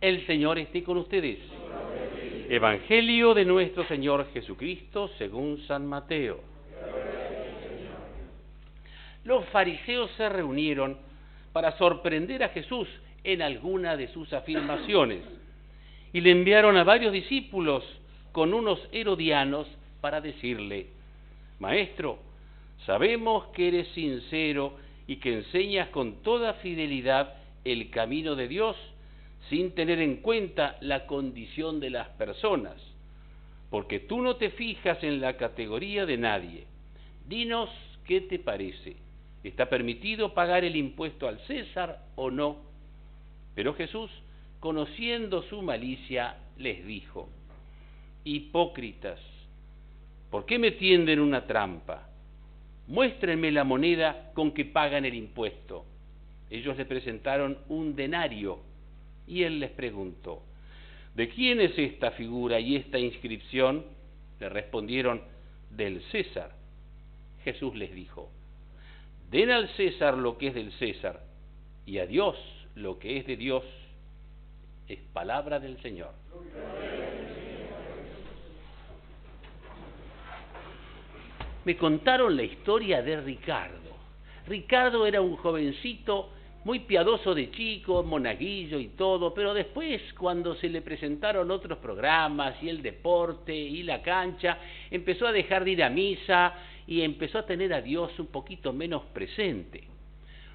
El Señor esté con ustedes. Evangelio de nuestro Señor Jesucristo según San Mateo. Los fariseos se reunieron para sorprender a Jesús en alguna de sus afirmaciones y le enviaron a varios discípulos con unos herodianos para decirle: Maestro, sabemos que eres sincero y que enseñas con toda fidelidad el camino de Dios sin tener en cuenta la condición de las personas, porque tú no te fijas en la categoría de nadie. Dinos qué te parece. ¿Está permitido pagar el impuesto al César o no? Pero Jesús, conociendo su malicia, les dijo: Hipócritas, ¿por qué me tienden una trampa? Muéstrenme la moneda con que pagan el impuesto. Ellos le presentaron un denario y él les preguntó: ¿de quién es esta figura y esta inscripción? Le respondieron: del César. Jesús les dijo: den al César lo que es del César y a Dios lo que es de Dios. Es palabra del Señor. Me contaron la historia de Ricardo. Ricardo era un jovencito muy piadoso de chico, monaguillo y todo, pero después, cuando se le presentaron otros programas y el deporte y la cancha, empezó a dejar de ir a misa y empezó a tener a Dios un poquito menos presente.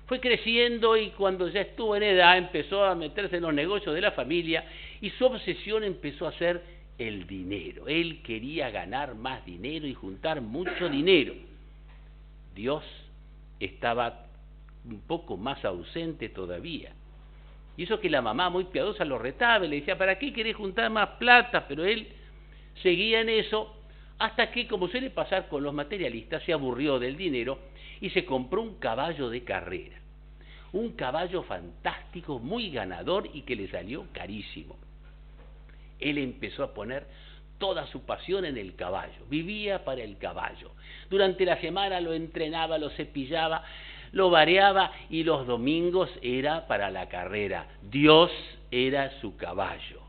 Fue creciendo y cuando ya estuvo en edad empezó a meterse en los negocios de la familia y su obsesión empezó a ser el dinero. Él quería ganar más dinero y juntar mucho dinero. Dios estaba un poco más ausente todavía. Y eso que la mamá, muy piadosa, lo retaba y le decía: ¿para qué querés juntar más plata? Pero él seguía en eso, hasta que, como suele pasar con los materialistas, se aburrió del dinero y se compró un caballo de carrera. Un caballo fantástico, muy ganador y que le salió carísimo. Él empezó a poner toda su pasión en el caballo, vivía para el caballo. Durante la semana lo entrenaba, lo cepillaba, lo vareaba y los domingos era para la carrera. Dios era su caballo.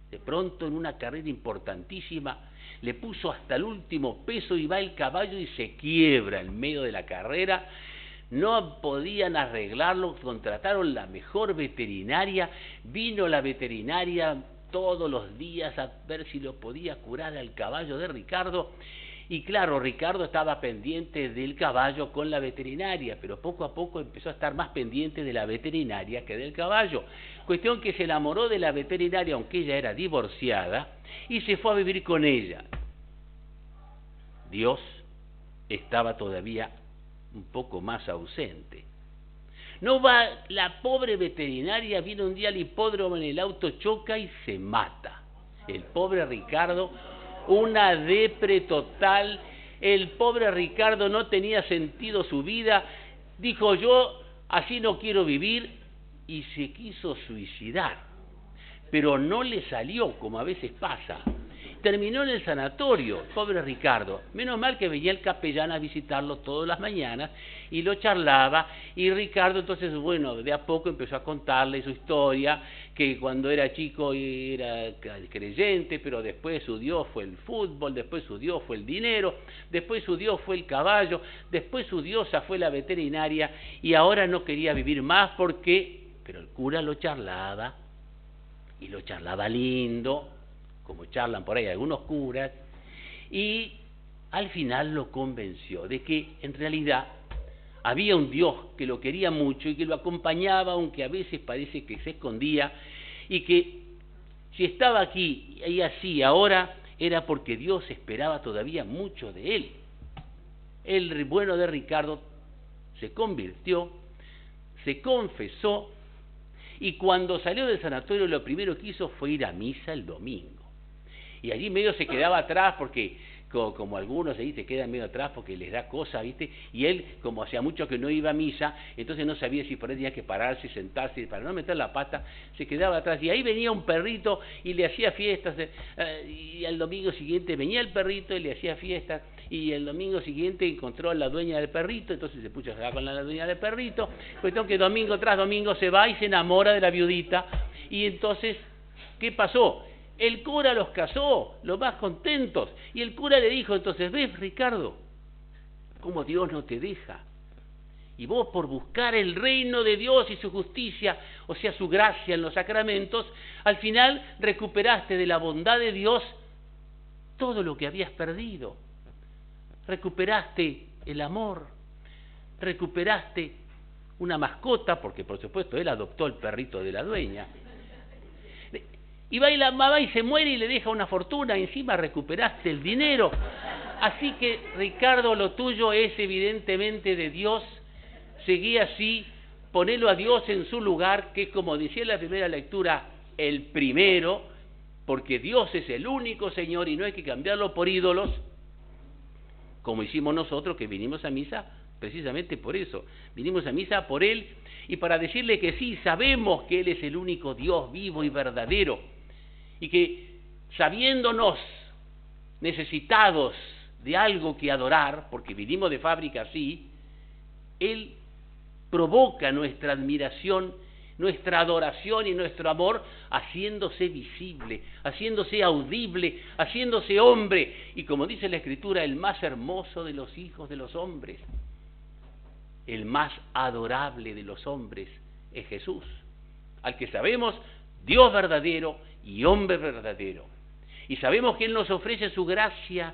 De pronto, en una carrera importantísima, le puso hasta el último peso y va el caballo y se quiebra en medio de la carrera. No podían arreglarlo, contrataron la mejor veterinaria, vino la veterinaria todos los días a ver si lo podía curar al caballo de Ricardo. Y claro, Ricardo estaba pendiente del caballo con la veterinaria, pero poco a poco empezó a estar más pendiente de la veterinaria que del caballo. Cuestión que se enamoró de la veterinaria, aunque ella era divorciada, y se fue a vivir con ella. Dios estaba todavía un poco más ausente. No va, la pobre veterinaria viene un día al hipódromo en el auto, choca y se mata. El pobre Ricardo, una depre total. El pobre Ricardo no tenía sentido su vida, dijo: yo así no quiero vivir, y se quiso suicidar, pero no le salió, como a veces pasa. Terminó en el sanatorio, pobre Ricardo. Menos mal que venía el capellán a visitarlo todas las mañanas y lo charlaba, y Ricardo entonces, bueno, de a poco empezó a contarle su historia, que cuando era chico era creyente, pero después su Dios fue el fútbol, después su Dios fue el dinero, después su Dios fue el caballo, después su diosa fue la veterinaria, y ahora no quería vivir más porque, pero el cura lo charlaba, y lo charlaba lindo, como charlan por ahí algunos curas, y al final lo convenció de que en realidad había un Dios que lo quería mucho y que lo acompañaba, aunque a veces parece que se escondía, y que si estaba aquí y así ahora era porque Dios esperaba todavía mucho de él. El bueno de Ricardo se convirtió, se confesó, y cuando salió del sanatorio lo primero que hizo fue ir a misa el domingo. Y allí medio se quedaba atrás porque, como algunos ahí se quedan medio atrás porque les da cosa, ¿viste? Y él, como hacía mucho que no iba a misa, entonces no sabía si por ahí tenía que pararse, sentarse, para no meter la pata, se quedaba atrás. Y ahí venía un perrito y le hacía fiestas, y al domingo siguiente venía el perrito y le hacía fiestas, y el domingo siguiente encontró a la dueña del perrito, entonces se puso a jugar con la dueña del perrito. Cuestión que domingo tras domingo se va y se enamora de la viudita, Y entonces, ¿qué pasó? El cura los casó, los más contentos. Y el cura le dijo, entonces, ¿ves, Ricardo? Cómo Dios no te deja. Y vos, por buscar el reino de Dios y su justicia, o sea, su gracia en los sacramentos, al final recuperaste de la bondad de Dios todo lo que habías perdido. Recuperaste el amor, recuperaste una mascota, porque por supuesto él adoptó el perrito de la dueña. Y va y la mamá y se muere y le deja una fortuna, y encima recuperaste el dinero. Así que, Ricardo, lo tuyo es evidentemente de Dios. Seguí así, ponelo a Dios en su lugar, que es, como decía en la primera lectura, el primero, porque Dios es el único Señor y no hay que cambiarlo por ídolos, como hicimos nosotros, que vinimos a misa precisamente por eso. Vinimos a misa por Él y para decirle que sí, sabemos que Él es el único Dios vivo y verdadero, y que sabiéndonos necesitados de algo que adorar, porque vinimos de fábrica así, Él provoca nuestra admiración, nuestra adoración y nuestro amor, haciéndose visible, haciéndose audible, haciéndose hombre, y como dice la Escritura, el más hermoso de los hijos de los hombres, el más adorable de los hombres es Jesús, al que sabemos Dios verdadero y hombre verdadero, y sabemos que Él nos ofrece su gracia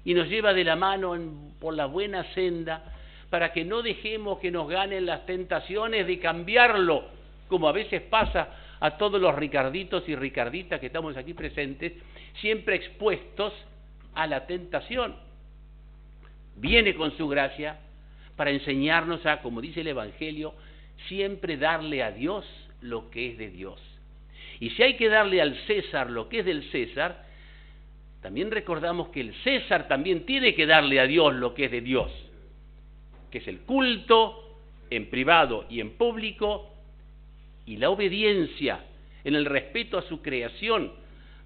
y nos lleva de la mano por la buena senda, para que no dejemos que nos ganen las tentaciones de cambiarlo, como a veces pasa a todos los ricarditos y ricarditas que estamos aquí presentes, siempre expuestos a la tentación. Viene con su gracia para enseñarnos a, como dice el Evangelio, siempre darle a Dios lo que es de Dios. Y si hay que darle al César lo que es del César, también recordamos que el César también tiene que darle a Dios lo que es de Dios, que es el culto en privado y en público, y la obediencia en el respeto a su creación,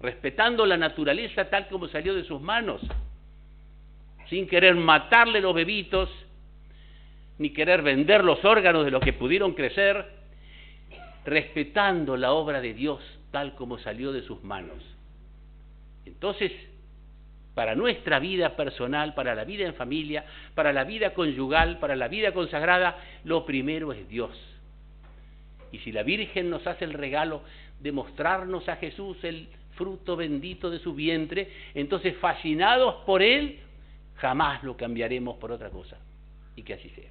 respetando la naturaleza tal como salió de sus manos, sin querer matarle los bebitos, ni querer vender los órganos de los que pudieron crecer, respetando la obra de Dios tal como salió de sus manos. Entonces, para nuestra vida personal, para la vida en familia, para la vida conyugal, para la vida consagrada, lo primero es Dios. Y si la Virgen nos hace el regalo de mostrarnos a Jesús, el fruto bendito de su vientre, entonces fascinados por Él, jamás lo cambiaremos por otra cosa. Y que así sea.